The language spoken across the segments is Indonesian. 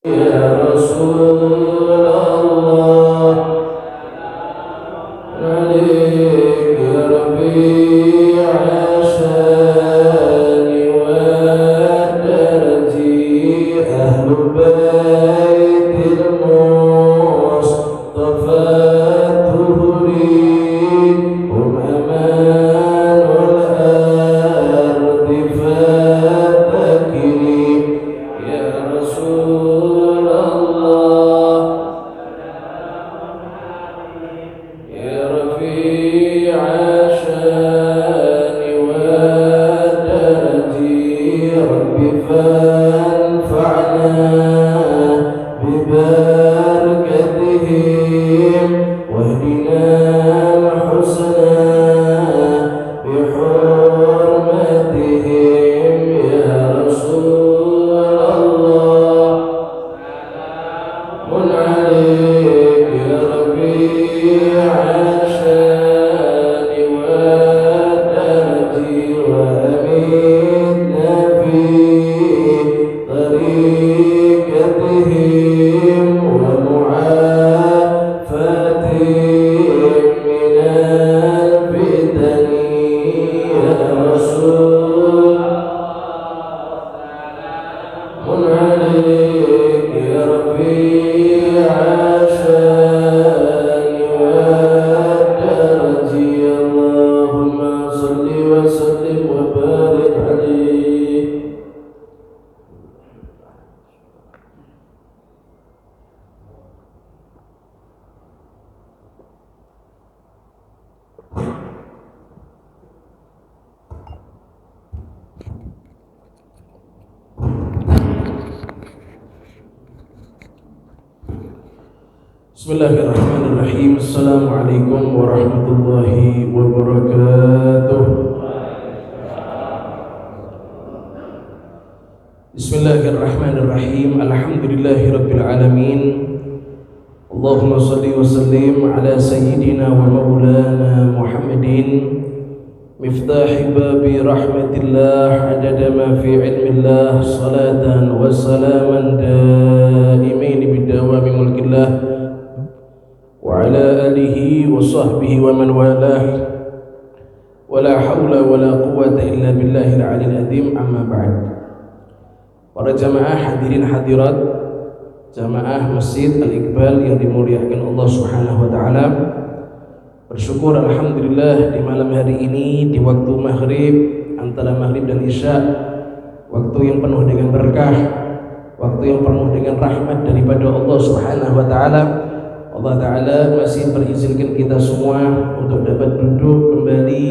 يا رسول الله عليك يا ربيع شاني ودرجي أهل بيت المصطفى الطهري هم أمان الأرض فاتكري يا رسول الله يا رفيع شاني ودرجي رب فانفعنا ببركتهم واهدنا الحسنى بحرمتهم يا رسول الله من عليك يا ربيع شاني ودرجي وأمتنا في طريقتهم ومعافتهم من الفتن يا رسول من عليك يا ربيع شاني ودرجي اللهم صل وسلم وبارك عليه. Bismillahirrahmanirrahim. Assalamualaikum warahmatullahi wabarakatuh. Bismillahirrahmanirrahim. Alhamdulillahirabbil alamin. Allahumma shalli wa sallim ala sayyidina wa maulana Muhammadin miftahi babi rahmatillah adada ma fi ilmillah salatan wa salaman daimain bidawami mulkillah wa ala alihi wa sahbihi wa man walah wa la hawla wa la quwwata illa billahil aliyil azim. Amma ba'd. Para jamaah hadirin hadirat jamaah Masjid Al-Iqbal yang dimuliakan Allah Subhanahu wa taala, bersyukur alhamdulillah di malam hari ini di waktu maghrib, antara maghrib dan isya, waktu yang penuh dengan berkah, waktu yang penuh dengan rahmat daripada Allah Subhanahu wa taala, Allah taala masih berizinkan kita semua untuk dapat duduk kembali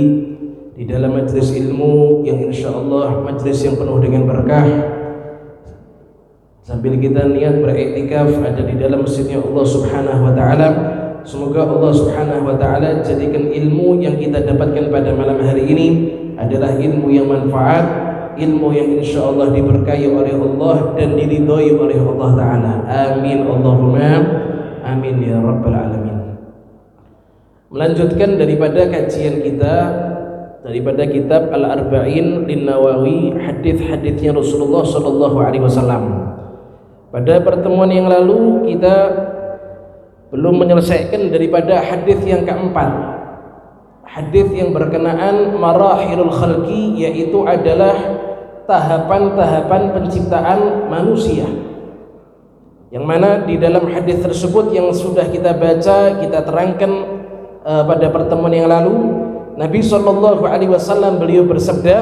di dalam majlis ilmu yang insyaallah majlis yang penuh dengan berkah, sambil kita niat beriktikaf ada di dalam masjidnya Allah Subhanahu wa taala. Semoga Allah Subhanahu wa taala jadikan ilmu yang kita dapatkan pada malam hari ini adalah ilmu yang manfaat, ilmu yang insyaallah diberkahi oleh Allah dan diridhai oleh Allah taala. Amin Allahumma amin ya rabbal alamin. Melanjutkan daripada kajian kita daripada kitab Al-Arba'in Lin-Nawawi, hadis-hadisnya Rasulullah sallallahu alaihi wasallam. Pada pertemuan yang lalu kita belum menyelesaikan daripada hadis yang keempat, hadis yang berkenaan marahilul khalqi, yaitu adalah tahapan-tahapan penciptaan manusia, yang mana di dalam hadis tersebut yang sudah kita baca, kita terangkan pada pertemuan yang lalu, Nabi sallallahu alaihi wasallam beliau bersabda,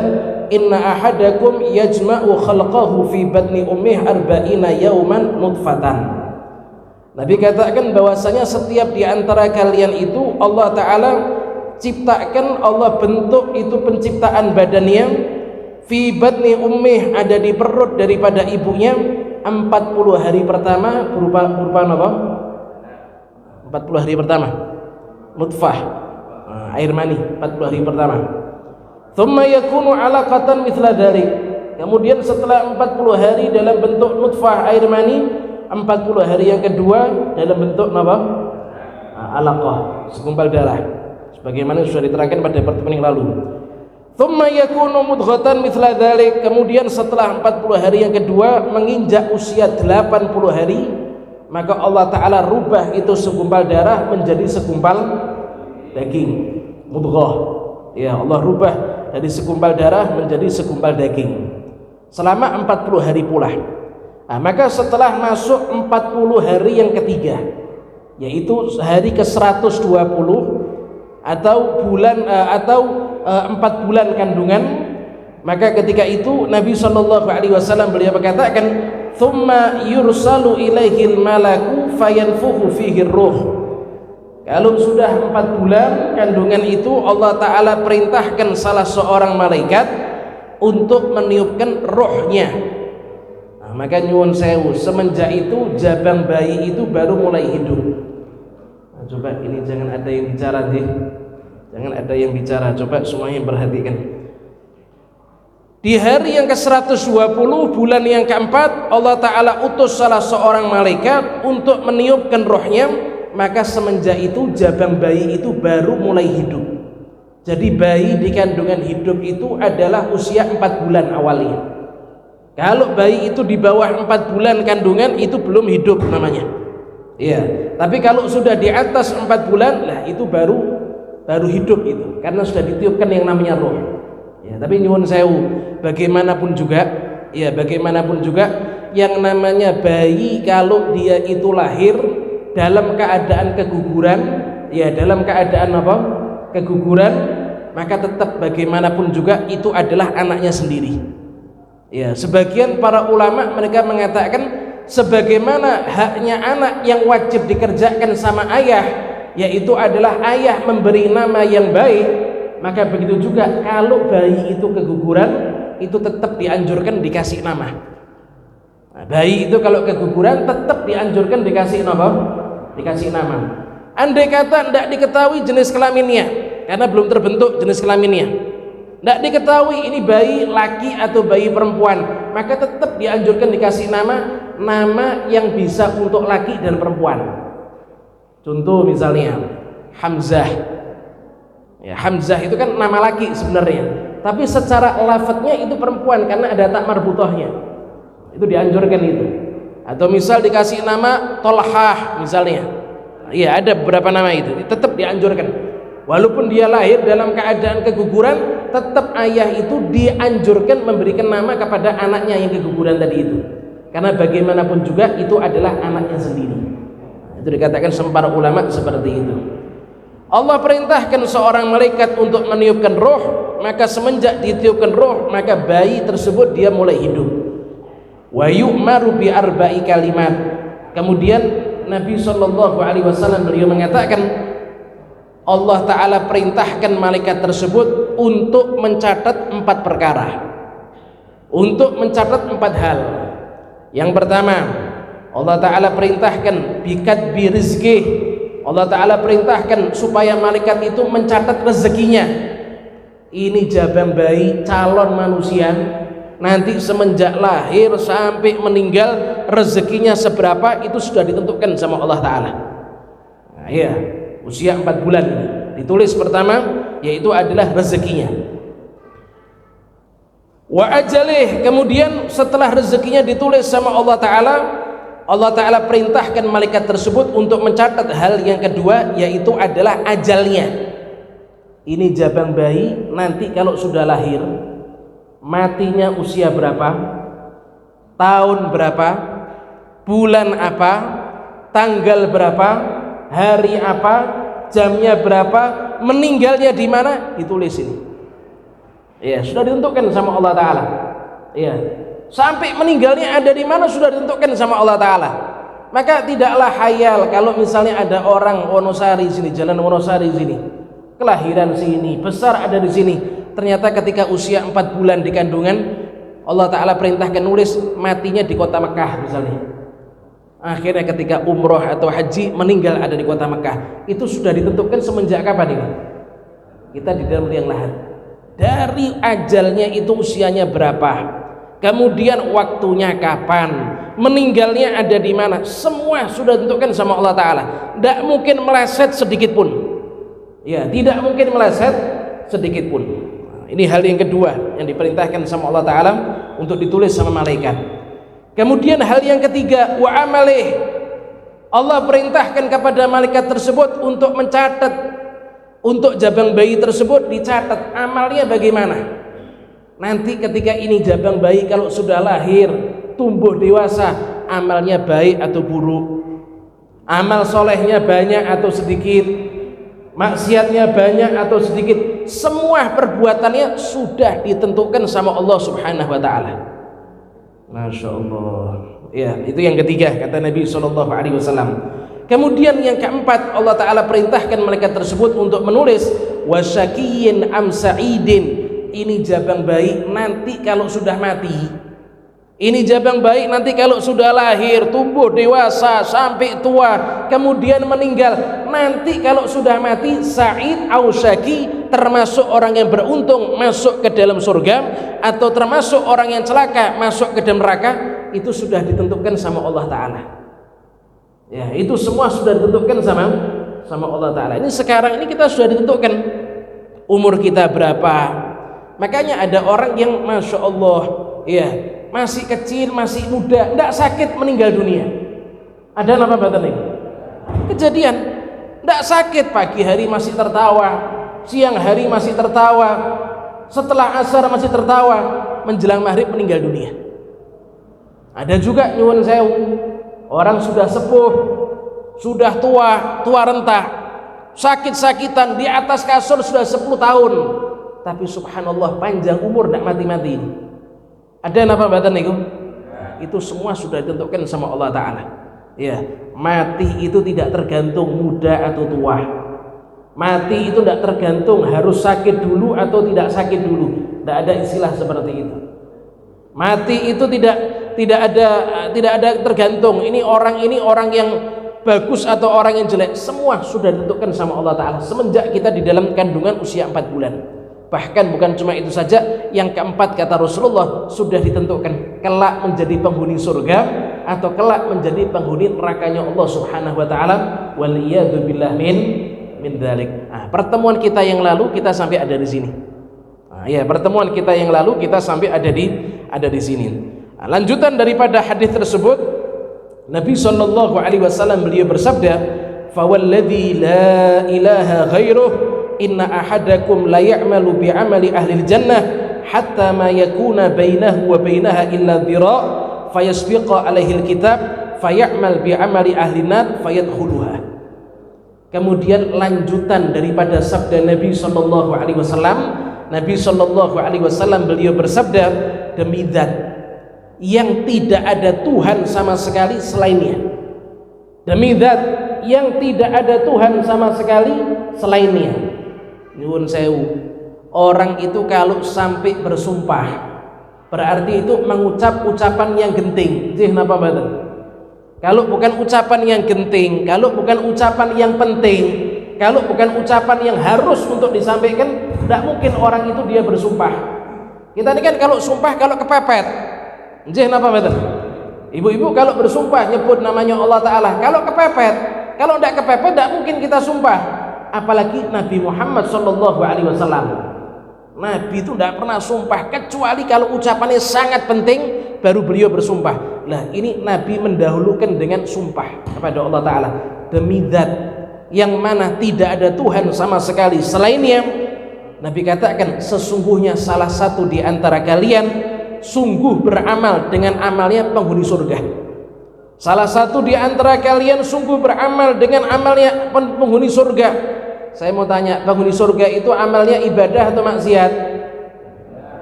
inna ahadakum yajma'u khalqahu fi batni ummih arba'ina yawman nutfatan. Nabi katakan bahwasanya setiap di antara kalian itu Allah taala ciptakan, Allah bentuk itu penciptaan badannya fi batni ummih, ada di perut daripada ibunya 40 hari pertama berupa apa? 40 hari pertama nutfah, air mani 40 hari pertama. Thumma yakunu alaqatan mithla dzalik. Kemudian setelah 40 hari dalam bentuk nutfah air mani, 40 hari yang kedua dalam bentuk apa? Alaqah, segumpal darah. Sebagaimana sudah diterangkan pada pertemuan yang lalu. Thumma yakunu mudghatan mithla dzalik. Kemudian setelah 40 hari yang kedua menginjak usia 80 hari, maka Allah Ta'ala rubah itu segumpal darah menjadi segumpal daging, mudghah. Ya, Allah rubah dari segumpal darah menjadi segumpal daging selama 40 hari pula. Nah, maka setelah masuk 40 hari yang ketiga, yaitu hari ke-120 atau bulan 4 bulan kandungan, maka ketika itu Nabi SAW beliau berkatakan, "Tsumma yursalu ilaihil malaku fayanfukhu fihi ruh." Kalau sudah 4 bulan kandungan itu, Allah Ta'ala perintahkan salah seorang malaikat untuk meniupkan rohnya. Nah, maka nyuwun sewu, semenjak itu jabang bayi itu baru mulai hidup. Nah, coba ini jangan ada yang bicara deh. Jangan ada yang bicara, coba semuanya perhatikan. Di hari yang ke-120 bulan yang keempat, Allah Ta'ala utus salah seorang malaikat untuk meniupkan rohnya. Maka semenjak itu jabang bayi itu baru mulai hidup. Jadi bayi di kandungan hidup itu adalah usia 4 bulan awalnya. Kalau bayi itu di bawah 4 bulan kandungan itu belum hidup namanya. Iya, tapi kalau sudah di atas 4 bulan, lah itu baru hidup itu, karena sudah ditiupkan yang namanya roh. Ya, tapi nyuwun sewu, bagaimanapun juga yang namanya bayi kalau dia itu lahir dalam keadaan keguguran, ya dalam keadaan apa? Keguguran, maka tetap bagaimanapun juga itu adalah anaknya sendiri. Ya, sebagian para ulama mereka mengatakan sebagaimana haknya anak yang wajib dikerjakan sama ayah, yaitu adalah ayah memberi nama yang baik, maka begitu juga kalau bayi itu keguguran itu tetap dianjurkan dikasih nama. Nah, bayi itu kalau keguguran tetap dianjurkan dikasih nama. Andai kata tidak diketahui jenis kelaminnya, karena belum terbentuk jenis kelaminnya, tidak diketahui ini bayi laki atau bayi perempuan, maka tetap dianjurkan dikasih nama yang bisa untuk laki dan perempuan. Contoh misalnya Hamzah. Ya, Hamzah itu kan nama laki sebenarnya, tapi secara lafadznya itu perempuan karena ada tak marbutohnya. Itu dianjurkan itu. Atau misal dikasih nama Tolhah misalnya. Iya, ada beberapa nama itu. Tetap dianjurkan. Walaupun dia lahir dalam keadaan keguguran, tetap ayah itu dianjurkan memberikan nama kepada anaknya yang keguguran tadi itu. Karena bagaimanapun juga itu adalah anaknya sendiri. Itu dikatakan sama para ulama seperti itu. Allah perintahkan seorang malaikat untuk meniupkan roh, maka semenjak ditiupkan roh, maka bayi tersebut dia mulai hidup. Wa yu'maru bi arba'i kalimat. Kemudian Nabi SAW beliau mengatakan, Allah Ta'ala perintahkan malaikat tersebut untuk mencatat 4 perkara, untuk mencatat 4 hal. Yang pertama, Allah Ta'ala perintahkan bikat bi rizki. Allah Ta'ala perintahkan supaya malaikat itu mencatat rezekinya. Ini jabang bayi calon manusia, nanti semenjak lahir sampai meninggal rezekinya seberapa itu sudah ditentukan sama Allah Ta'ala. Nah, ya, usia 4 bulan ditulis pertama, yaitu adalah rezekinya. Wa ajalih, kemudian setelah rezekinya ditulis sama Allah Ta'ala, Allah Ta'ala perintahkan malaikat tersebut untuk mencatat hal yang kedua, yaitu adalah ajalnya. Ini jabang bayi nanti kalau sudah lahir matinya usia berapa, tahun berapa, bulan apa, tanggal berapa, hari apa, jamnya berapa, meninggalnya di mana, ditulis ini. Ya, sudah ditentukan sama Allah Ta'ala. Ya, sampai meninggalnya ada di mana sudah ditentukan sama Allah Ta'ala. Maka tidaklah hayal kalau misalnya ada orang Wonosari sini, jalan Wonosari sini, kelahiran sini, besar ada di sini, ternyata ketika usia 4 bulan di kandungan Allah Ta'ala perintahkan nulis matinya di kota Mekah misalnya. Akhirnya ketika umroh atau haji meninggal ada di kota Mekah. Itu sudah ditentukan semenjak kapan ini? Kita di dalam liang lahat. Dari ajalnya itu usianya berapa, kemudian waktunya kapan, meninggalnya ada di mana, semua sudah ditentukan sama Allah Ta'ala. Tidak mungkin meleset sedikit pun. Ya, tidak mungkin meleset sedikit pun. Ini hal yang kedua yang diperintahkan sama Allah Ta'ala untuk ditulis sama malaikat. Kemudian hal yang ketiga, wa amalih, Allah perintahkan kepada malaikat tersebut untuk mencatat, untuk jabang bayi tersebut dicatat amalnya bagaimana. Nanti ketika ini jabang bayi kalau sudah lahir, tumbuh dewasa, amalnya baik atau buruk, amal solehnya banyak atau sedikit, maksiatnya banyak atau sedikit, semua perbuatannya sudah ditentukan sama Allah Subhanahu wa Ta'ala. Masya Allah. Ya, itu yang ketiga kata Nabi SAW. Kemudian yang keempat, Allah Ta'ala perintahkan malaikat tersebut untuk menulis wasyakiyin am sa'idin. Ini jabang bayi nanti kalau sudah mati, ini jabang bayi nanti kalau sudah lahir, tumbuh dewasa sampai tua, kemudian meninggal, nanti kalau sudah mati, sa'id au syaki, termasuk orang yang beruntung masuk ke dalam surga atau termasuk orang yang celaka masuk ke dalam neraka, itu sudah ditentukan sama Allah Ta'ala. Ya, itu semua sudah ditentukan sama Allah Ta'ala. Ini sekarang ini kita sudah ditentukan umur kita berapa. Makanya ada orang yang Masya Allah, ya, masih kecil, masih muda, tidak sakit meninggal dunia. Ada apa badan ini? Kejadian tidak sakit, pagi hari masih tertawa, siang hari masih tertawa, setelah asar masih tertawa, menjelang maghrib meninggal dunia. Ada juga nyuwun sewu, orang sudah sepuh, sudah tua renta, sakit-sakitan di atas kasur sudah 10 tahun, tapi subhanallah panjang umur tidak mati-mati. Ada apa badan itu? Itu semua sudah ditentukan sama Allah Ta'ala. Ya, mati itu tidak tergantung muda atau tua. Mati itu tidak tergantung harus sakit dulu atau tidak sakit dulu. Tidak ada istilah seperti itu. Mati itu tidak ada tergantung ini orang yang bagus atau orang yang jelek. Semua sudah ditentukan sama Allah Ta'ala semenjak kita di dalam kandungan usia 4 bulan. Bahkan bukan cuma itu saja, yang keempat kata Rasulullah sudah ditentukan kelak menjadi penghuni surga atau kelak menjadi penghuni nerakanya Allah Subhanahu wa Ta'ala. Waliyadu billah min dzalik. Pertemuan kita yang lalu kita sampai ada di sini. Pertemuan kita yang lalu kita sampai ada di sini. Lanjutan daripada hadis tersebut, Nabi SAW beliau bersabda, "Fawalladzi la ilaha ghairuh inna ahadakum la ya'malu bi'amali ahli jannah hatta ma yakuna bainahu wa bainaha illa dhira' fayasbiqa alaihi alkitab fay'amal bi'amali ahli nar fayadkhuluha." Kemudian lanjutan daripada sabda Nabi sallallahu alaihi wasallam, Nabi sallallahu alaihi wasallam beliau bersabda, demi zat yang tidak ada Tuhan sama sekali selainnya, demi zat yang tidak ada Tuhan sama sekali selainnya. Nyuwun sewu, orang itu kalau sampai bersumpah berarti itu mengucap ucapan yang genting. Napa badan? Kalau bukan ucapan yang genting, kalau bukan ucapan yang penting, kalau bukan ucapan yang harus untuk disampaikan, tidak mungkin orang itu dia bersumpah. Kita ini kan kalau sumpah kalau kepepet, napa badan? Ibu-ibu kalau bersumpah nyebut namanya Allah Ta'ala, kalau kepepet, kalau tidak kepepet tidak mungkin kita sumpah. Apalagi Nabi Muhammad SAW, Nabi itu tidak pernah sumpah kecuali kalau ucapannya sangat penting baru beliau bersumpah. Nah ini Nabi mendahulukan dengan sumpah kepada Allah Ta'ala, demi zat yang mana tidak ada Tuhan sama sekali selainnya. Nabi katakan, sesungguhnya salah satu di antara kalian sungguh beramal dengan amalnya penghuni surga. Salah satu di antara kalian sungguh beramal dengan amalnya penghuni surga. Saya mau tanya, penghuni surga itu amalnya ibadah atau maksiat?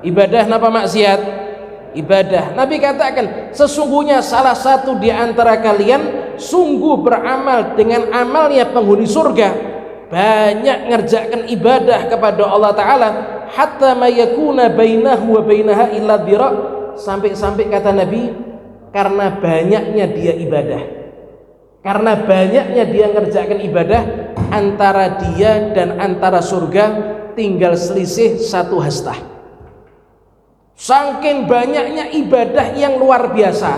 Ibadah napa maksiat? Ibadah. Nabi katakan, sesungguhnya salah satu di antara kalian sungguh beramal dengan amalnya penghuni surga, banyak ngerjakan ibadah kepada Allah Ta'ala, hatta ma yakuna bainahu wa bainaha illa dhira', sampai-sampai kata Nabi, karena banyaknya dia ibadah, karena banyaknya dia ngerjakan ibadah, antara dia dan antara surga tinggal selisih 1 hastah. Saking banyaknya ibadah yang luar biasa,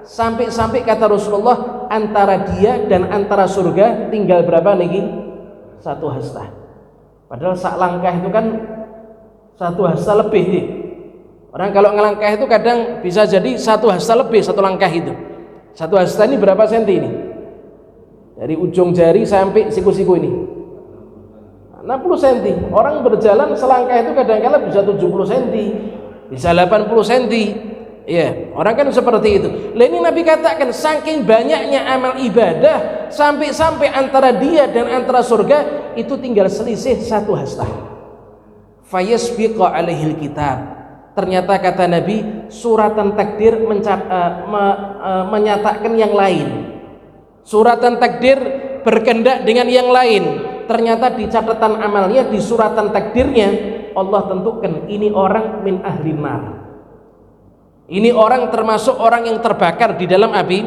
sampai-sampai kata Rasulullah, antara dia dan antara surga tinggal berapa lagi? 1 hastah. Padahal sak langkah itu kan 1 hasta lebih nih. Orang kalau ngelangkah itu kadang bisa jadi 1 hasta lebih, 1 langkah itu. 1 hasta ini berapa senti ini? Dari ujung jari sampai siku-siku ini 60 senti. Orang berjalan selangkah itu kadang-kala bisa 70 senti, bisa 80 senti. Ya, orang kan seperti itu. Lah ini Nabi katakan saking banyaknya amal ibadah sampai antara dia dan antara surga itu tinggal selisih 1 hasta. Fayasbiqu alaihil kitab. Ternyata kata Nabi, suratan takdir menyatakan yang lain. Suratan takdir berkehendak dengan yang lain. Ternyata di catatan amalnya, di suratan takdirnya Allah tentukan ini orang min ahli nar. Ini orang termasuk orang yang terbakar di dalam api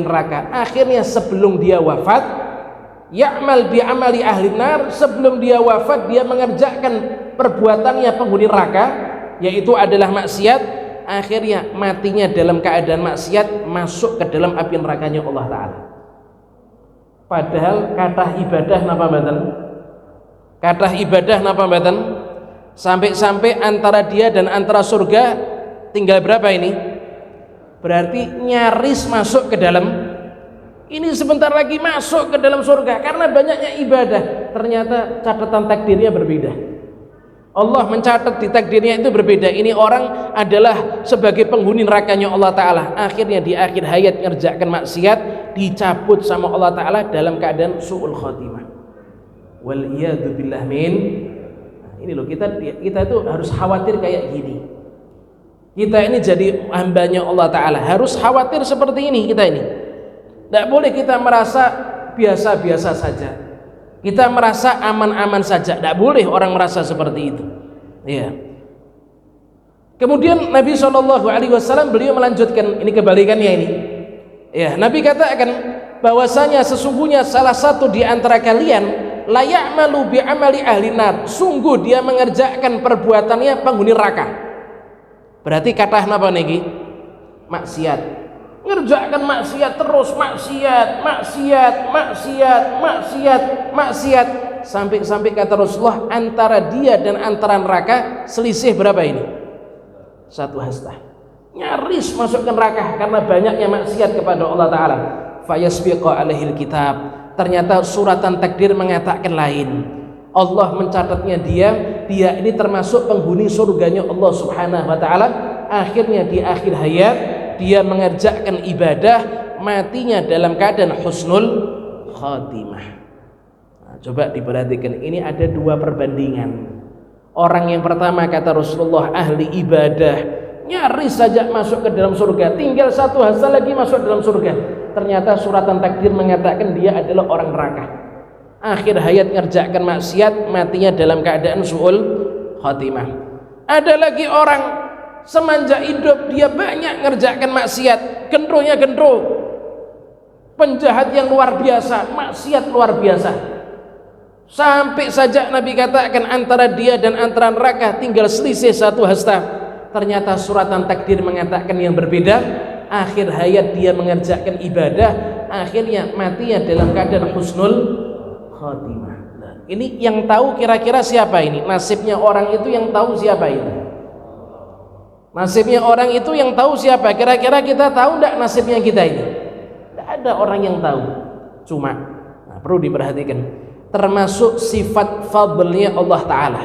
neraka. Akhirnya sebelum dia wafat, ya'mal bi amali ahli nar, sebelum dia wafat dia mengerjakan perbuatannya penghuni neraka, yaitu adalah maksiat. Akhirnya matinya dalam keadaan maksiat, masuk ke dalam api nerakanya Allah Ta'ala. Padahal kathah ibadah napa mboten? Kathah ibadah napa mboten? Sampai antara dia dan antara surga tinggal berapa ini? Berarti nyaris masuk ke dalam, ini sebentar lagi masuk ke dalam surga karena banyaknya ibadah. Ternyata catatan takdirnya berbeda. Allah mencatat di takdirnya itu berbeda. Ini orang adalah sebagai penghuni nerakanya Allah Ta'ala. Akhirnya di akhir hayat ngerjakan maksiat, dicabut sama Allah Ta'ala dalam keadaan su'ul khotimah. Wal iyadu billah min. Ini loh, kita itu harus khawatir kayak gini. Kita ini jadi hambanya Allah Ta'ala, harus khawatir seperti ini. Kita ini tidak boleh kita merasa biasa-biasa saja, kita merasa aman-aman saja. Tidak boleh orang merasa seperti itu ya. Kemudian Nabi SAW beliau melanjutkan, ini kebalikannya ini ya. Nabi katakan bahwasanya sesungguhnya salah satu di antara kalian la ya'malu bi amali ahli nar, sungguh dia mengerjakan perbuatannya penghuni neraka. Berarti kata napa niki? Maksiat. Ngerjakan maksiat terus, maksiat sampai kata Rasulullah antara dia dan antara neraka selisih berapa ini? 1 hasta. Nyaris masuk ke neraka karena banyaknya maksiat kepada Allah Ta'ala. Fayasbiqu alaihil kitab. Ternyata suratan takdir mengatakan lain. Allah mencatatnya dia ini termasuk penghuni surganya Allah Subhanahu wa Ta'ala. Akhirnya di akhir hayat dia mengerjakan ibadah, matinya dalam keadaan husnul khatimah. Nah, coba diperhatikan, ini ada 2 perbandingan. Orang yang pertama kata Rasulullah ahli ibadah, nyaris saja masuk ke dalam surga, tinggal 1 hasta lagi masuk dalam surga. Ternyata suratan takdir mengatakan dia adalah orang neraka. Akhir hayat ngerjakan maksiat, matinya dalam keadaan su'ul khatimah. Ada lagi orang semenjak hidup dia banyak ngerjakan maksiat, gendronya gendro, penjahat yang luar biasa, maksiat luar biasa, sampai saja Nabi katakan antara dia dan antara neraka tinggal selisih 1 hasta. Ternyata suratan takdir mengatakan yang berbeda. Akhir hayat dia mengerjakan ibadah, akhirnya matinya dalam keadaan husnul khatimah. Nah, ini yang tahu kira-kira siapa ini? Nasibnya orang itu yang tahu siapa ini? Nasibnya orang itu yang tahu siapa? Kira-kira kita tahu enggak nasibnya kita ini? Tidak ada orang yang tahu. Cuma perlu diperhatikan, termasuk sifat fadlnya Allah Ta'ala,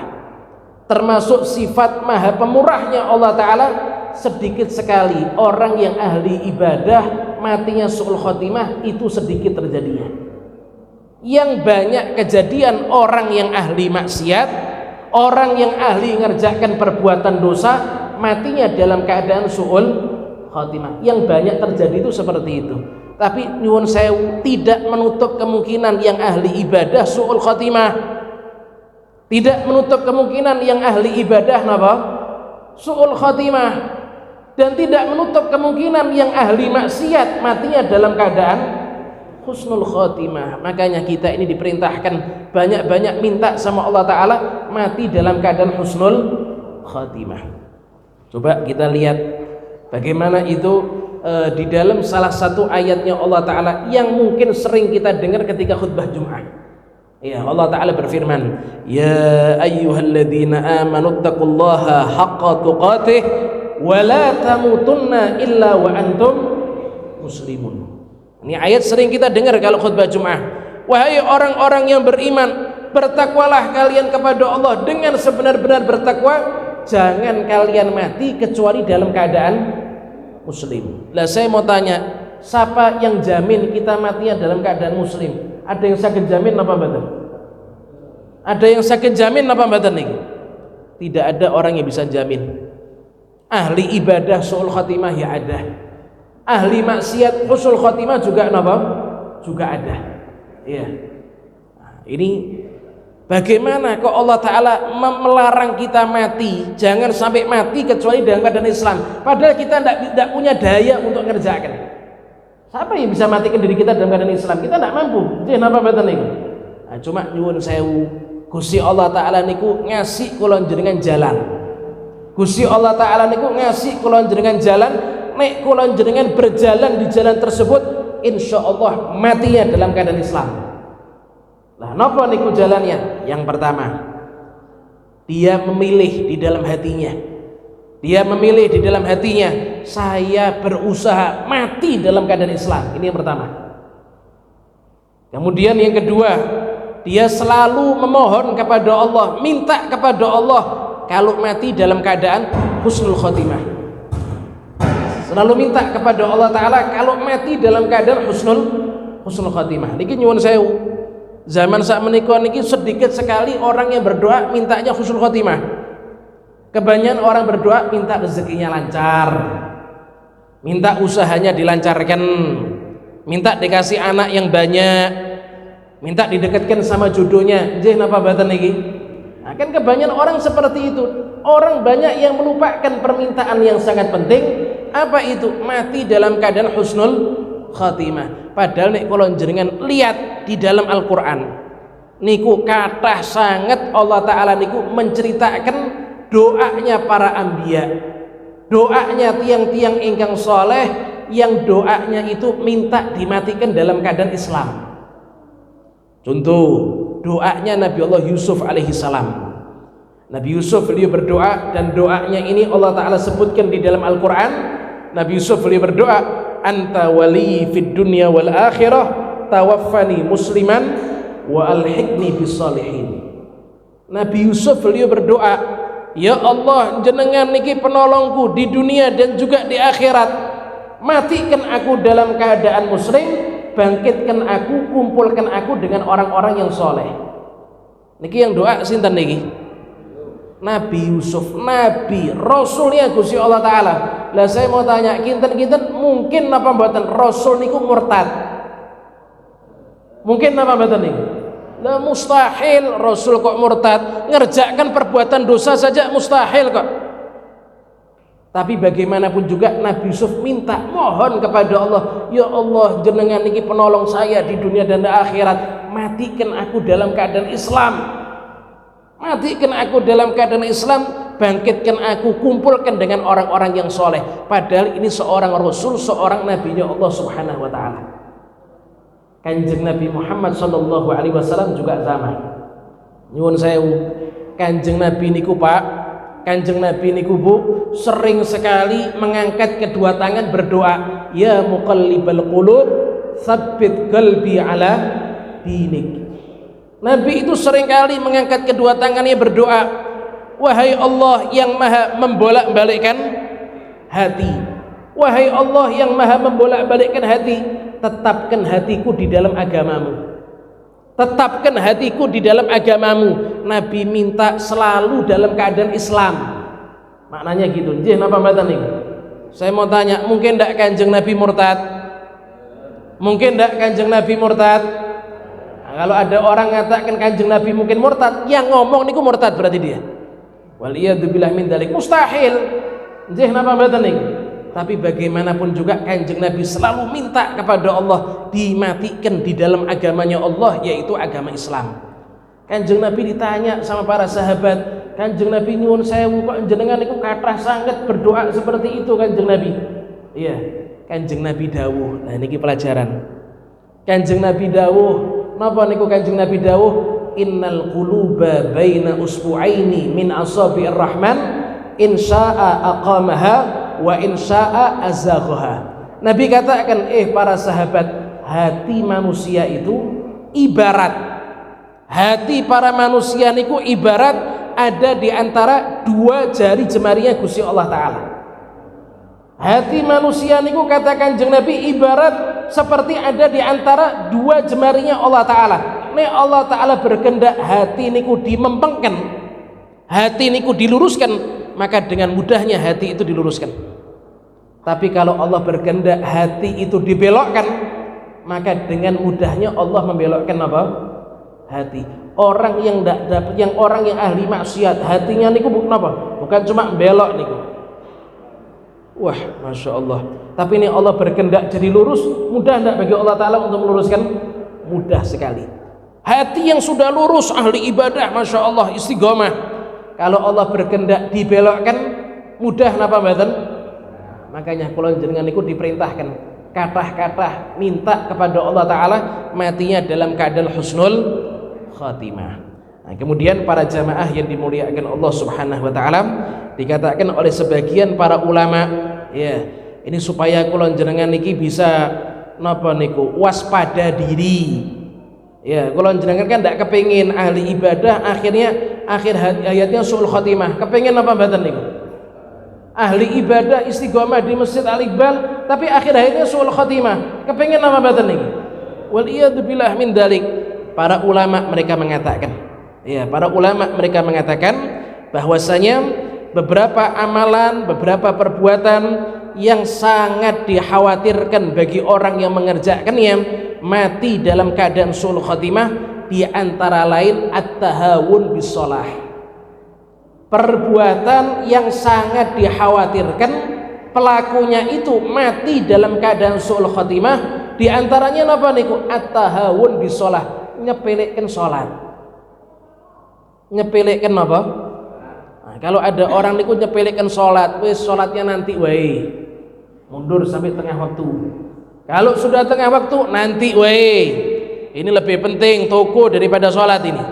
termasuk sifat maha pemurahnya Allah Ta'ala, sedikit sekali orang yang ahli ibadah matinya su'ul khotimah, itu sedikit terjadinya. Yang banyak kejadian orang yang ahli maksiat, orang yang ahli ngerjakan perbuatan dosa, matinya dalam keadaan su'ul khotimah. Yang banyak terjadi itu seperti itu. Tapi nyuwun sewu, tidak menutup kemungkinan yang ahli ibadah su'ul khotimah, tidak menutup kemungkinan yang ahli ibadah napa? Su'ul khotimah. Dan tidak menutup kemungkinan yang ahli maksiat matinya dalam keadaan husnul khotimah. Makanya kita ini diperintahkan banyak-banyak minta sama Allah Ta'ala mati dalam keadaan husnul khotimah. Coba kita lihat bagaimana itu di dalam salah satu ayatnya Allah Ta'ala yang mungkin sering kita dengar ketika khutbah Jum'ah. Ya, Allah Ta'ala berfirman, ya ayyuhalladzina amanu taqullaha haqqa tuqatih wa la tamutunna illa wa antum muslimun. Ini ayat sering kita dengar kalau khutbah Jumat. Wahai orang-orang yang beriman, bertakwalah kalian kepada Allah dengan sebenar-benar bertakwa, jangan kalian mati kecuali dalam keadaan muslim. Lah saya mau tanya, siapa yang jamin kita matinya dalam keadaan muslim? Ada yang sakit jamin apa mboten? Ada yang sakit jamin apa mboten niki? Tidak ada orang yang bisa jamin. Ahli ibadah su'ul khatimah ya ada. Ahli maksiat husnul khatimah juga napa? Juga ada. Ya. Nah, ini bagaimana kok Allah Ta'ala melarang kita mati, jangan sampai mati kecuali dalam keadaan Islam, padahal kita tidak punya daya untuk ngerjakan. Siapa yang bisa matikan diri kita dalam keadaan Islam? Kita tidak mampu. Jadi apa betul niku? Nah, cuma nyuwun sewu, Gusti Allah Ta'ala niku ngasih kula jenengan jalan. Gusti Allah Ta'ala niku ngasih kula jenengan jalan, nek kula jenengan berjalan di jalan tersebut, insyaallah matinya dalam keadaan Islam. Lah napa niku jalannya? Yang pertama, dia memilih di dalam hatinya. Dia memilih di dalam hatinya, saya berusaha mati dalam keadaan Islam. Ini yang pertama. Kemudian yang kedua, dia selalu memohon kepada Allah, minta kepada Allah kalau mati dalam keadaan husnul khotimah. Selalu minta kepada Allah Ta'ala kalau mati dalam keadaan husnul khotimah. Niki nyuwun sewu. Zaman saat menikah niki sedikit sekali orang yang berdoa mintanya husnul khotimah. Kebanyakan orang berdoa minta rezekinya lancar, minta usahanya dilancarkan, minta dikasih anak yang banyak, minta didekatkan sama jodohnya. Nggih napa mboten niki? Nah, kan kebanyakan orang seperti itu. Orang banyak yang melupakan permintaan yang sangat penting. Apa itu? Mati dalam keadaan husnul khatimah. Padahal nek kula jenengan lihat di dalam Al-Qur'an niku kathah sangat Allah Ta'ala niku menceritakan doanya para anbiya, doanya tiang-tiang ingkang soleh yang doanya itu minta dimatikan dalam keadaan Islam. Contoh doanya Nabi Allah Yusuf alaihi salam. Nabi Yusuf beliau berdoa dan doanya ini Allah Ta'ala sebutkan di dalam Al-Quran. Nabi Yusuf beliau berdoa, anta wali fid dunya wal akhirah tawaffani musliman wa alhiqni bis salihin. Nabi Yusuf beliau berdoa, ya Allah, jenengan niki penolongku di dunia dan juga di akhirat. Matikan aku dalam keadaan muslim, bangkitkan aku, kumpulkan aku dengan orang-orang yang soleh. Niki yang doa sinten niki? Nabi Yusuf, Nabi, Rasulnya Gusti Allah Ta'ala. Lah saya mau tanya, kinten-kinten mungkin apa mboten Rasul niku murtad? Mungkin apa mboten niku? Lah mustahil Rasul kok murtad, ngerjakan perbuatan dosa saja mustahil kok. Tapi bagaimanapun juga Nabi Yusuf minta, mohon kepada Allah, ya Allah, jenengan niki penolong saya di dunia dan di akhirat, matikan aku dalam keadaan Islam, matikan aku dalam keadaan Islam, bangkitkan aku, kumpulkan dengan orang-orang yang soleh. Padahal ini seorang Rasul, seorang Nabinya Allah Subhanahu Wa Ta'ala. Kanjeng Nabi Muhammad sallallahu alaihi wasallam juga sama. Nyuwun sewu, Kanjeng Nabi niku Pak, Kanjeng Nabi niku Bu, sering sekali mengangkat kedua tangan berdoa, ya muqallibal qulub, tsabbit qalbi ala dinik. Nabi itu sering kali mengangkat kedua tangannya berdoa, wahai Allah yang maha membolak-balikkan hati, wahai Allah yang maha membolak-balikkan hati, tetapkan hatiku di dalam agamamu, tetapkan hatiku di dalam agamamu. Nabi minta selalu dalam keadaan Islam, maknanya gitu. Nggih napa mboten niku? Saya mau tanya, mungkin ndak Kanjeng Nabi murtad? Mungkin ndak Kanjeng Nabi murtad? Nah, kalau ada orang mengatakan Kanjeng Nabi mungkin murtad, yang ngomong niku murtad berarti dia. Waliyadzubillah min dzalik, mustahil. Nggih napa mboten niku? Tapi bagaimanapun juga Kanjeng Nabi selalu minta kepada Allah dimatikan di dalam agamanya Allah, yaitu agama Islam. Kanjeng Nabi ditanya sama para sahabat, Kanjeng Nabi nyuwun sewu kok jenengan niku kathah sangat berdoa seperti itu Kanjeng Nabi. Iya, Kanjeng Nabi dawuh. Nah niki pelajaran. Kanjeng Nabi dawuh, napa niku Kanjeng Nabi dawuh? innal quluba baina usbu'aini min asabi'ir rahman in syaa'a aqamaha wa in syaa'a azaghaha. Nabi katakan, para sahabat, hati manusia itu ibarat, hati para manusia niku ibarat ada di antara dua jari jemarinya Gusti Allah Ta'ala. Hati manusia niku kata Kanjeng Nabi ibarat seperti ada di antara dua jemarinya Allah Ta'ala. Nek Allah Ta'ala berkehendak hati niku dimempengkan, hati niku diluruskan, maka dengan mudahnya hati itu diluruskan. Tapi kalau Allah berkehendak hati itu dibelokkan, maka dengan mudahnya Allah membelokkan apa? Hati. Orang yang tidak dapat, yang orang yang ahli maksiat, hatinya niku bukan apa? Bukan cuma belok niku. Wah, masya Allah. Tapi ini Allah berkehendak jadi lurus, mudah tidak bagi Allah Ta'ala untuk meluruskan? Mudah sekali. Hati yang sudah lurus, ahli ibadah, masya Allah, istiqomah. Kalau Allah berkehendak dibelokkan, mudah napa mboten? Makanya kula jenengan niku diperintahkan kathah-kathah minta kepada Allah Ta'ala matinya dalam keadaan husnul khatimah. Nah, kemudian para jamaah yang dimuliakan Allah Subhanahu wa Ta'ala, dikatakan oleh sebagian para ulama, ya, ini supaya kula jenengan niki bisa napa niku waspada diri. Ya, kula jenengan kan ndak kepengin ahli ibadah akhirnya akhir hayatnya suul khatimah. Kepengin apa mboten niku? Ahli ibadah istiqomah di Masjid Al-Iqbal tapi akhir hayatnya suul khatimah. Kepengin apa mboten niku? Wal iyad billah min dalik. Para ulama mereka mengatakan, ya, para ulama mereka mengatakan bahwasanya beberapa amalan, beberapa perbuatan yang sangat dikhawatirkan bagi orang yang mengerjakannya mati dalam keadaan suul khatimah, di antara lain at-tahawun bis shalah. Perbuatan yang sangat dikhawatirkan pelakunya itu mati dalam keadaan suul khatimah, di antaranya apa niku? At-tahawun bis shalah, nyepelekan salat. Nyepelekan apa? Nah, kalau ada orang niku nyepelekan salat, wis salatnya nanti wae. Mundur sampai tengah waktu. Kalau sudah tengah waktu nanti wae. Ini lebih penting toko daripada salat ini.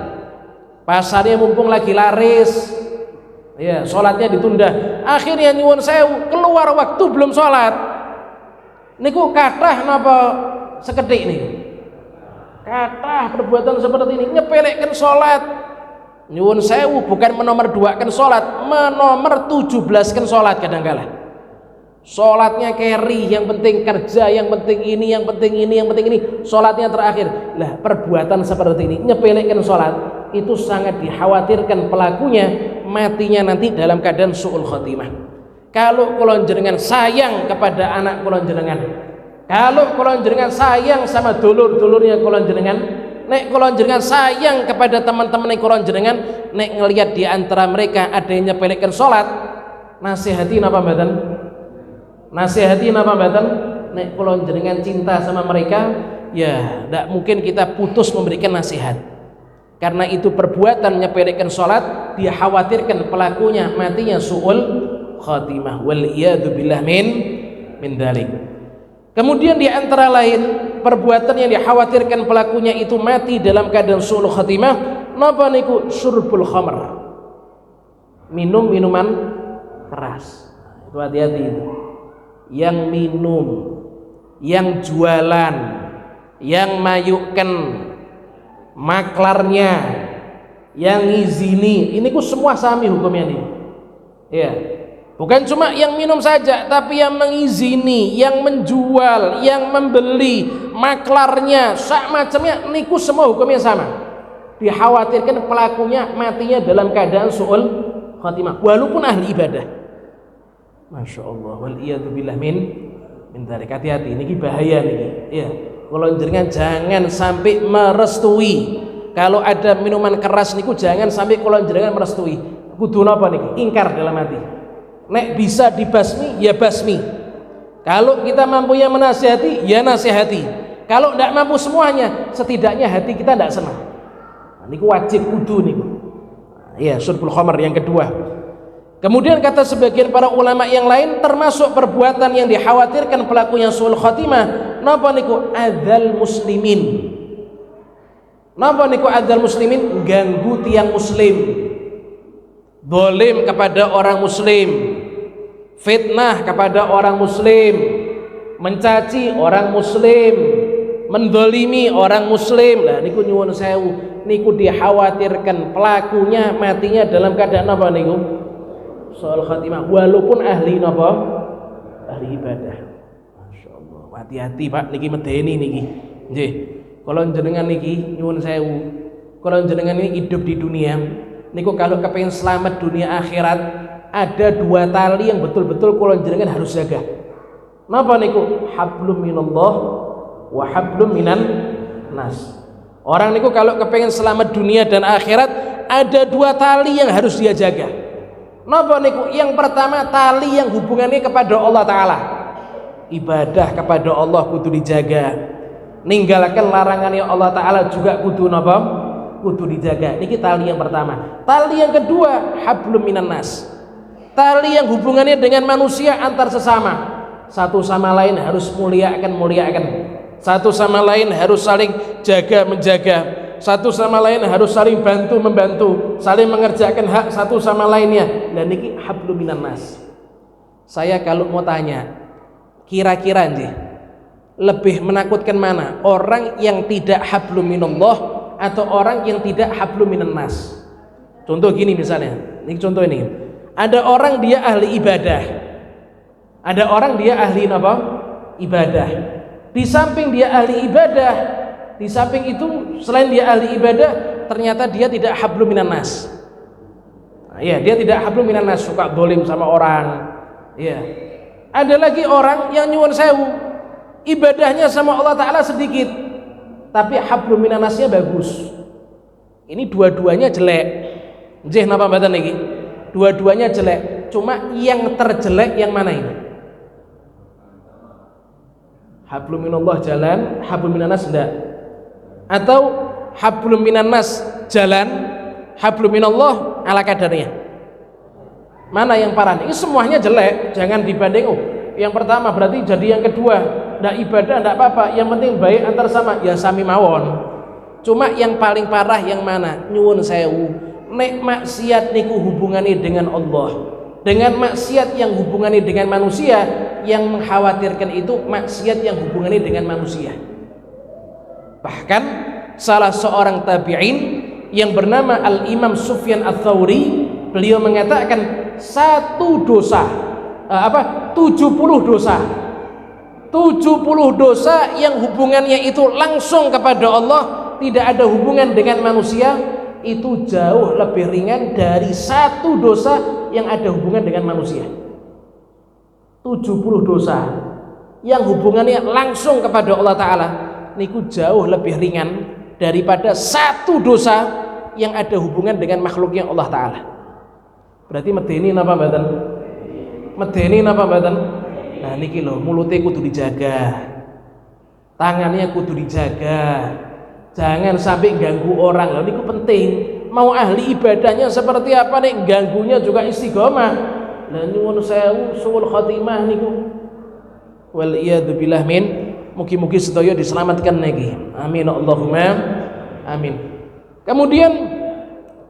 Pasarnya mumpung lagi laris. Ya, salatnya ditunda. Akhirnya nyuwun sewu, keluar waktu belum salat. Niku kathah napa sekedhik niku. Kathah perbuatan seperti ini, nyepelekan salat. Nyuwun sewu, bukan menomor-duakan salat, menomor 17kan salat kadang-kala. Salatnya carry, yang penting kerja, yang penting ini, yang penting ini, yang penting ini, salatnya terakhir. Lah, perbuatan seperti ini, nyepelekan salat, itu sangat dikhawatirkan pelakunya matinya nanti dalam keadaan suul khatimah. Kalau kula jenengan sayang kepada anak kula jenengan, kalau kula jenengan sayang sama dulur-dulurnya kula jenengan, nek kula jenengan sayang kepada teman-teman kula jenengan, nek ngelihat di antara mereka ada yang nyepelekan salat, nasihati napa mboten? Nasihati napa mboten? Nek kula jenengan cinta sama mereka, ya ndak mungkin kita putus memberikan nasihat. Karena itu perbuatan menyepelekan salat dikhawatirkan pelakunya matinya suul khatimah. Wal iyadu billah min dzalik. Kemudian di antara lain perbuatan yang dikhawatirkan pelakunya itu mati dalam keadaan suul khatimah, napa niku? Syurbul khamr. Minum minuman keras. Itu hati-hati itu. Yang minum, yang jualan, yang mayukan maklarnya, yang ngizini, ini ku semua sami hukumnya nih. Ya, bukan cuma yang minum saja, tapi yang mengizini, yang menjual, yang membeli, maklarnya, sak macamnya, niku semua hukumnya sama. Dikhawatirkan pelakunya matinya dalam keadaan suul khatimah, walaupun ahli ibadah. Masya Allah, wal iyadu billah min dzalik. Hati-hati, niki bahaya niki. Ya. Kalau jenengan jangan sampai merestui. Kalau ada minuman keras niku jangan sampai kalau jenengan merestui. Kudu napa niki? Ingkar dalam hati. Nek bisa dibasmi ya basmi. Kalau kita mampunya menasihati ya nasihati. Kalau tidak mampu semuanya, setidaknya hati kita tidak senang. Nah, niku wajib kudu niku. Nah, ya, syurbul khamr yang kedua. Kemudian kata sebagian para ulama yang lain, termasuk perbuatan yang dikhawatirkan pelakunya suul khatimah, napa niku? Adzal muslimin, Napa niku adzal muslimin? Ganggu tiang muslim, dolim kepada orang muslim, fitnah kepada orang muslim, mencaci orang muslim, mendolimi orang muslim. Lah niku nyuwun sewu, niku dikhawatirkan pelakunya matinya dalam keadaan apa niku? Soal khatimah, walaupun ahli napa? Ahli ibadah. Masyaallah. Hati-hati Pak, niki medeni niki. Nggih. Kalau jenengan niki nyuwun sewu, kalau jenengan ini hidup di dunia niku kalau kepengen selamat dunia akhirat, ada dua tali yang betul-betul kalau jenengan harus jaga. Napa niku? Hablum minallah wa hablum minan nas. Orang niku kalau kepengen selamat dunia dan akhirat, ada dua tali yang harus dia jaga. Napa niku? Yang pertama tali yang hubungannya kepada Allah Ta'ala, ibadah kepada Allah kudu dijaga, ninggalkan larangannya Allah Ta'ala juga kudu napa? Kudu dijaga. Niki tali yang pertama. Tali yang kedua, hablum minan nas, tali yang hubungannya dengan manusia antar sesama. Satu sama lain harus muliakan, satu sama lain harus saling jaga menjaga, satu sama lain harus saling bantu membantu, saling mengerjakan hak satu sama lainnya. Dan niki hablum minan nas. Saya kalau mau tanya, kira-kira lebih menakutkan mana? Orang yang tidak hablum minallah atau orang yang tidak hablum minan nas? Contoh gini misalnya, ini contoh ini. Ada orang dia ahli ibadah, ada orang dia ahli apa? Ibadah. Di samping dia ahli ibadah, di samping itu selain dia ahli ibadah, ternyata dia tidak hablum minan nas. Nah, ya, dia tidak hablum minan nas, suka dolim sama orang. Ya. Ada lagi orang yang nyuwun sewu, ibadahnya sama Allah Ta'ala sedikit, tapi hablum minan nasnya bagus. Ini dua-duanya jelek. Nggih napa mboten niki? Dua-duanya jelek. Cuma yang terjelek yang mana ini? Hablum minallah jalan, hablum minan nas enggak? Atau hablum minan nas jalan, hablum minallah ala kadarnya? Mana yang parah? Ini semuanya jelek, jangan dibanding. Oh, yang pertama berarti jadi yang kedua, ndak ibadah ndak apa-apa, yang penting baik antar sama, ya sami mawon. Cuma yang paling parah yang mana? Nyuwun sewu, nek maksiat niku hubungannya dengan Allah, dengan maksiat yang hubungannya dengan manusia, yang mengkhawatirkan itu maksiat yang hubungannya dengan manusia. Bahkan salah seorang tabi'in yang bernama Al-Imam Sufyan Ats-Tsauri, beliau mengatakan satu dosa 70 dosa 70 dosa yang hubungannya itu langsung kepada Allah, tidak ada hubungan dengan manusia, itu jauh lebih ringan dari satu dosa yang ada hubungan dengan manusia. 70 dosa yang hubungannya langsung kepada Allah Ta'ala niku jauh lebih ringan daripada satu dosa yang ada hubungan dengan makhluknya Allah Ta'ala. Berarti medeni napa mboten? Medeni napa mboten? Nah niki lho, mulutnya kudu dijaga, tangannya kudu dijaga, jangan sampai ganggu orang. Lah niku penting. Mau ahli ibadahnya seperti apa nih, ganggunya juga istiqomah. Lah nyuwun sewu suul khatimah niku. Wal iyadu billah min. Mugi-mugi sedaya diselamatkan niki. Amin Allahumma amin. Kemudian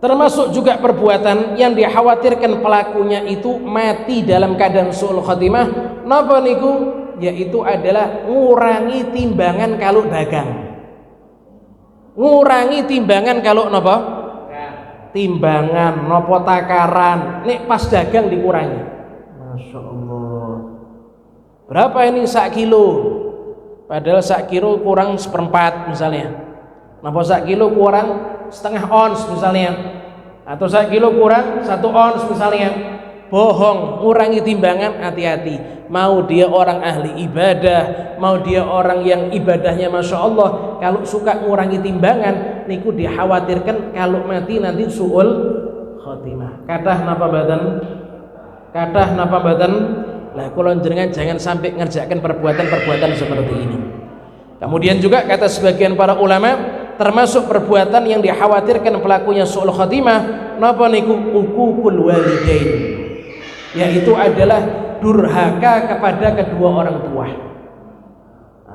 termasuk juga perbuatan yang dikhawatirkan pelakunya itu mati dalam keadaan suul khatimah. Napa niku? Yaitu adalah ngurangi timbangan kalau dagang. Ngurangi timbangan kalau napa? Timbangan nopo takaran. Nek pas dagang dikurangi. Masya Allah. Berapa ini sak kilo? Padahal sak kilo kurang seperempat misalnya. Napa sak kilo kurang setengah ons misalnya, atau 1 kilo kurang 1 ons misalnya. Bohong, ngurangi timbangan. Hati-hati, mau dia orang ahli ibadah, mau dia orang yang ibadahnya Masya Allah, kalau suka ngurangi timbangan niku dikhawatirkan kalau mati nanti su'ul khotimah. Kadah napa badan? Kadah napa badan? Lah kula jenengan jangan sampai ngerjakan perbuatan-perbuatan seperti ini. Kemudian juga kata sebagian para ulama, termasuk perbuatan yang dikhawatirkan pelakunya su'ul khatimah napa niku? Uququl walidain, yaitu adalah durhaka kepada kedua orang tua.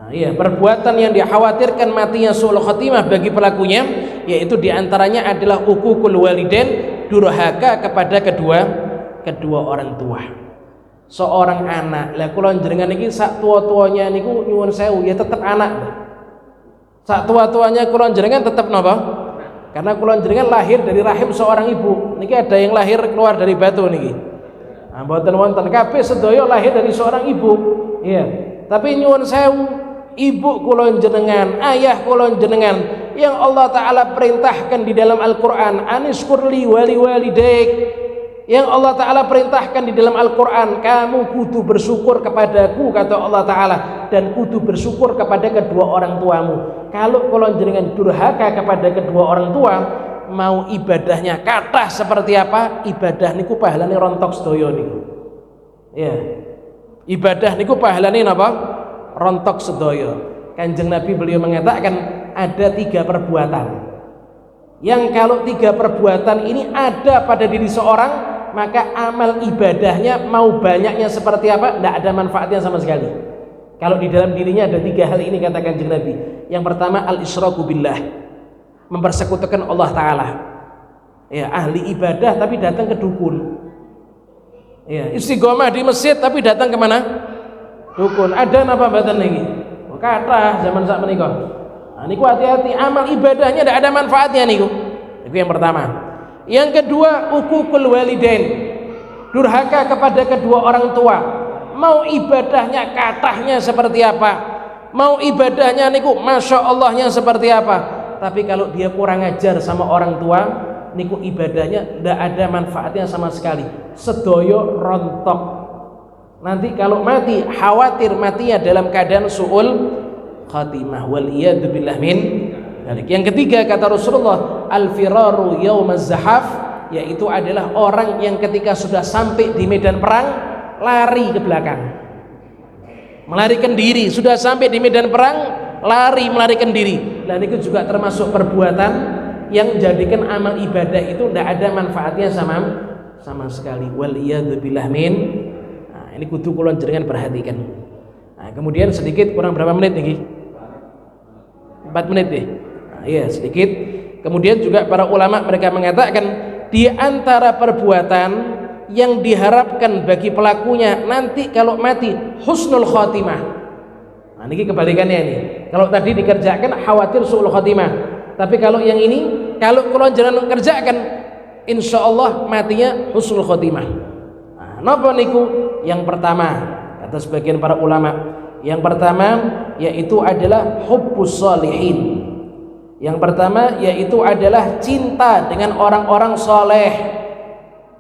Iya, perbuatan yang dikhawatirkan matinya su'ul khotimah bagi pelakunya, yaitu diantaranya adalah uququl walidain, durhaka kepada kedua orang tua. Seorang anak, lah kula jenengan iki sak tua-tuanya niku nyuwun sewu ya tetep anak. Sak tua-tuanya kula jenengan tetep napa? Karena kula jenengan lahir dari rahim seorang ibu. Niki ada yang lahir keluar dari batu niki. Nah, mboten wonten kabeh sedaya lahir dari seorang ibu. Iya. Tapi nyuwun sewu, ibu kula jenengan, ayah kula jenengan yang Allah taala perintahkan di dalam Al-Qur'an, anishkurli wali walidaik. Yang Allah taala perintahkan di dalam Al-Qur'an, kamu kudu bersyukur kepadaku, kata Allah taala, dan kudu bersyukur kepada kedua orang tuamu. Kalau kula jenengan durhaka kepada kedua orang tua, mau ibadahnya kathah seperti apa, ibadah niku pahalane rontok sedaya niku. Ya. Ibadah niku pahalane napa? Rontok sedaya. Kanjeng Nabi beliau mengatakan ada 3 perbuatan yang kalau 3 perbuatan ini ada pada diri seorang, maka amal ibadahnya mau banyaknya seperti apa, tidak ada manfaatnya sama sekali. Kalau di dalam dirinya ada 3 hal ini, kata Kanjeng Nabi. Yang pertama, al-isyraku billah, mempersekutukan Allah taala. Ya, ahli ibadah tapi datang ke dukun. Ya, istiqomah di masjid tapi datang ke mana? Dukun. Ada napa mboten niki? Kathah zaman sak menika. Nah, niku hati-hati, amal ibadahnya tidak ada manfaatnya niku. Itu yang pertama. Yang kedua, uququl walidain, durhaka kepada kedua orang tua. Mau ibadahnya kathahnya seperti apa, mau ibadahnya niku masya Allahnya seperti apa, tapi kalau dia kurang ajar sama orang tua, niku ibadahnya tidak ada manfaatnya sama sekali, sedoyo rontok. Nanti kalau mati, khawatir matinya dalam keadaan su'ul khatimah, wal iyadu billah min. Yang ketiga, kata Rasulullah, al-firaru yaumaz zahaf, yaitu adalah orang yang ketika sudah sampai di medan perang lari ke belakang, melarikan diri. Sudah sampai di medan perang lari, melarikan diri. Dan itu juga termasuk perbuatan yang menjadikan amal ibadah itu tidak ada manfaatnya sama sekali. Wal iyadu billah min. Nah, ini kudu kula jenengan perhatikan. Nah, kemudian sedikit, kurang berapa menit nih? 4 menit deh. Iya, sedikit. Kemudian juga para ulama mereka mengatakan di antara perbuatan yang diharapkan bagi pelakunya nanti kalau mati husnul khotimah. Nah, ini kebalikannya ini. Kalau tadi dikerjakan khawatir su'ul khotimah. Tapi kalau yang ini, kalau kula jangan mengerjakan, insya Allah matinya husnul khotimah. Nah, napa niku? Yang pertama, kata sebagian para ulama, yang pertama yaitu adalah hubbus sholihin. Yang pertama yaitu adalah cinta dengan orang-orang soleh.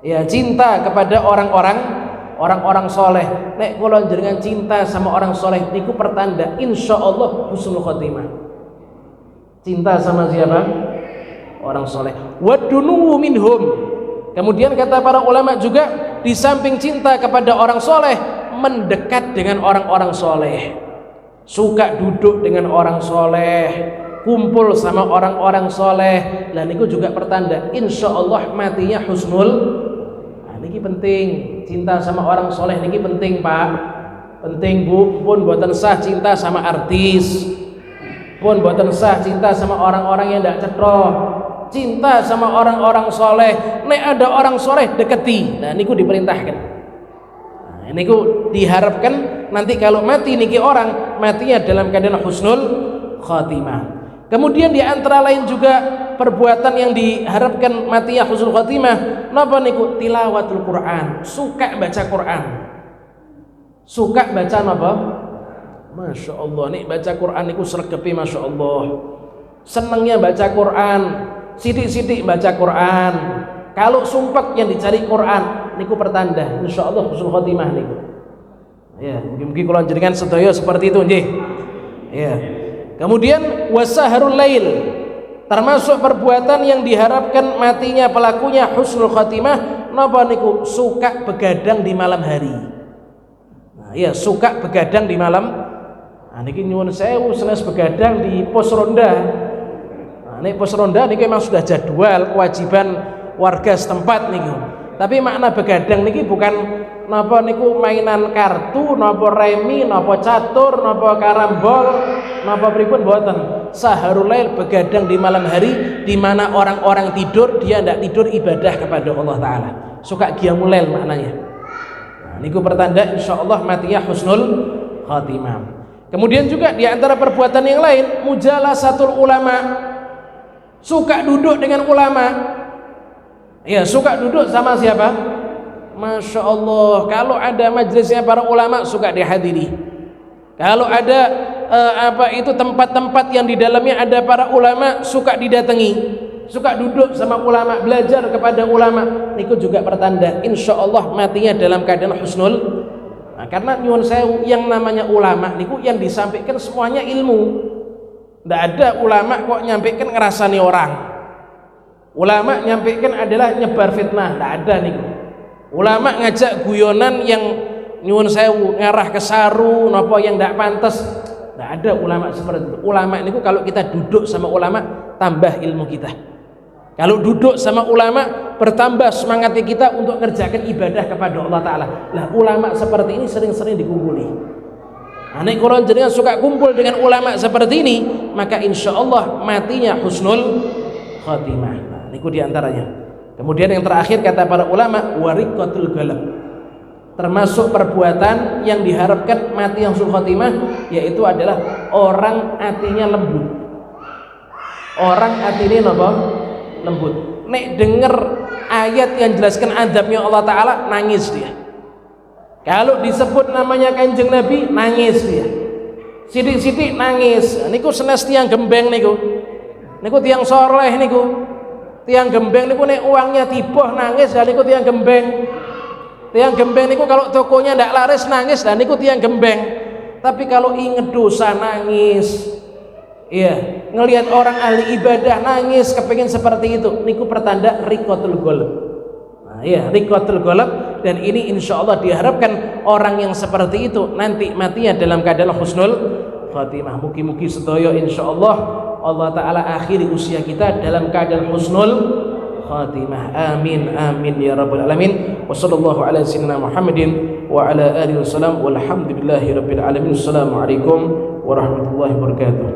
Ya, cinta kepada orang-orang soleh. Nek kula jenengan cinta sama orang soleh niku pertanda insya Allah husnul khotimah. Cinta sama siapa? Orang soleh. Wadunu minhum. Kemudian kata para ulama juga, di samping cinta kepada orang soleh, mendekat dengan orang-orang soleh, suka duduk dengan orang soleh, kumpul sama orang-orang soleh. Dan itu juga pertanda insya Allah matinya husnul. Nah, ini penting, cinta sama orang soleh ini penting pak, penting bu. Pun buatan sah cinta sama artis, pun buatan sah cinta sama orang-orang yang tidak cetoh, cinta sama orang-orang soleh. Nek ada orang soleh deketi. Nah, ini diperintahkan. Nah, ini diharapkan nanti kalau mati niki orang matinya dalam keadaan husnul khatimah. Kemudian di antara lain juga perbuatan yang diharapkan matinya husnul khatimah, napa niku? Tilawatul Quran, suka baca Quran. Suka baca napa? Masya Allah, nih baca Quran niku sregepi masya Allah. Senengnya baca Quran, sidik-sidik baca Quran. Kalau sumpek yang dicari Quran niku pertanda insya Allah husnul khatimah niku. Ya, mungkin kalau jenengan sedaya seperti itu nggih. Ya. Kemudian wasaharul lail, termasuk perbuatan yang diharapkan matinya pelakunya husnul khatimah, napa niku? Suka begadang di malam hari. Nah, iya, suka begadang di malam. Nah, niki nyuwun sewu senes begadang di pos ronda. Nah, ini pos ronda niki memang sudah jadwal kewajiban warga setempat niku. Tapi makna begadang niki bukan napa niku mainan kartu, napa remi, napa catur, napa karambol, napa pripun mboten. Saharul lail, begadang di malam hari di mana orang-orang tidur, dia tidak tidur ibadah kepada Allah taala. Suka qiyamul lail maknanya. Nah, niku pertanda insyaallah matinya husnul khatimah. Kemudian juga di antara perbuatan yang lain, mujalasatul ulama. Suka duduk dengan ulama. Ya, suka duduk sama siapa? Masya Allah, kalau ada majelisnya para ulama suka dihadiri. Kalau ada tempat-tempat yang di dalamnya ada para ulama suka didatangi, suka duduk sama ulama, belajar kepada ulama. Niku juga pertanda insya Allah matinya dalam keadaan husnul. Nah, karena nyuwun sewu, yang namanya ulama niku yang disampaikan semuanya ilmu. Tidak ada ulama kok nyampaikan ngerasani orang. Ulama nyampaikan adalah nyebar fitnah, tidak ada niku. Ulama ngajak guyonan yang nyuwun sewu, ngarah ke saru, napa yang tidak pantas. Tidak ada ulama seperti itu. Ulama niku kalau kita duduk sama ulama tambah ilmu kita. Kalau duduk sama ulama bertambah semangat kita untuk mengerjakan ibadah kepada Allah taala. Lah ulama seperti ini sering-sering dikumpuli. Nek kalau jenengan suka kumpul dengan ulama seperti ini, maka insya Allah matinya husnul khatimah. Nah, niku diantaranya. Kemudian yang terakhir kata para ulama, wariqatul galab. Termasuk perbuatan yang diharapkan mati yang husnul khatimah, yaitu adalah orang hatinya lembut. Orang hatinya apa? Lembut. Nek denger ayat yang jelaskan adabnya Allah taala, nangis dia. Kalau disebut namanya Kanjeng Nabi, nangis dia. Sidik-sidik nangis. Niku senes tiang gembeng niku. Niku tiang soleh niku. Tiang gembeng niku nek uangnya tiboh nangis, dan niku tiang gembeng. Tiang gembeng niku kalau tokonya ndak laris nangis, dan niku tiang gembeng. Tapi kalau inget dosa nangis. Iya, ngelihat orang ahli ibadah nangis, kepengin seperti itu. Niku pertanda riqatul qalb. Nah, iya, riqatul qalb, dan ini insyaallah diharapkan orang yang seperti itu nanti matinya dalam keadaan husnul khatimah. Mugi-mugi sedaya insyaallah Allah taala akhiri usia kita dalam keadaan husnul khatimah. Amin amin ya rabbal alamin. Wa sallallahu ala sayyidina Muhammadin wa ala alihi wasallam walhamdulillahi rabbil alamin. Assalamualaikum warahmatullahi wabarakatuh.